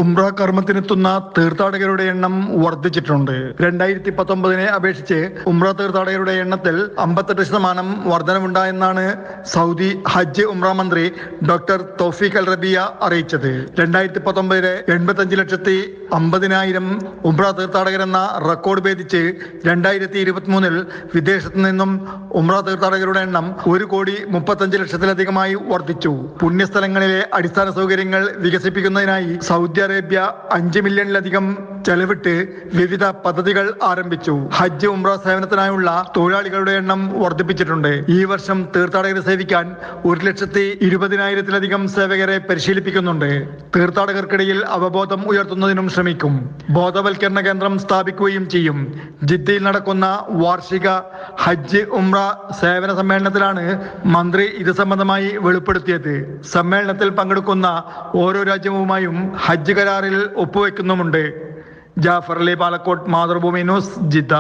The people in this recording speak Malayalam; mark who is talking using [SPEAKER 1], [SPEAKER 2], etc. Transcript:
[SPEAKER 1] ഉംറ കർമ്മത്തിനെത്തുന്ന തീർത്ഥാടകരുടെ എണ്ണം വർദ്ധിച്ചിട്ടുണ്ട്. 2019 അപേക്ഷിച്ച് ഉംറ തീർത്ഥാടകരുടെ എണ്ണത്തിൽ 58% വർധനവുണ്ടായെന്നാണ് സൗദി ഹജ്ജ് ഉംറ മന്ത്രി ഡോക്ടർ തൗഫീഖ് അൽ റബിയ അറിയിച്ചത്. 2019 85,50,000 ഉംറ തീർത്ഥാടകരെന്ന റെക്കോർഡ് ഭേദിച്ച് 2023 വിദേശത്തു നിന്നും ഉംറ തീർത്ഥാടകരുടെ എണ്ണം 1,35,00,000-ലധികമായി വർദ്ധിച്ചു. പുണ്യസ്ഥലങ്ങളിലെ അടിസ്ഥാന സൗകര്യങ്ങൾ വികസിപ്പിക്കുന്നതിനായി സൗദി അറേബ്യ 5 മില്യണിലധികം ചെലവിട്ട് വിവിധ പദ്ധതികൾ ആരംഭിച്ചു. ഹജ്ജ് ഉംറ സേവനത്തിനായുള്ള തൊഴിലാളികളുടെ എണ്ണം വർദ്ധിപ്പിച്ചിട്ടുണ്ട്. ഈ വർഷം തീർത്ഥാടകരെ സേവിക്കാൻ 1,20,000-ലധികം സേവകരെ പരിശീലിപ്പിക്കുന്നുണ്ട്. തീർത്ഥാടകർക്കിടയിൽ അവബോധം ഉയർത്തുന്നതിനും ശ്രമിക്കും. ബോധവൽക്കരണ കേന്ദ്രം സ്ഥാപിക്കുകയും ചെയ്യും. ജിദ്ദയിൽ നടക്കുന്ന വാർഷിക ഹജ്ജ് ഉംറ സേവന സമ്മേളനത്തിലാണ് മന്ത്രി ഇത് സംബന്ധമായി വെളിപ്പെടുത്തിയത്. സമ്മേളനത്തിൽ പങ്കെടുക്കുന്ന ഓരോ രാജ്യവുമായും ഹജ്ജ് കരാറിൽ ഒപ്പുവെക്കുന്നുമുണ്ട്. Jafar Ali Palakkot, Mathrubhumi news, Jeddah.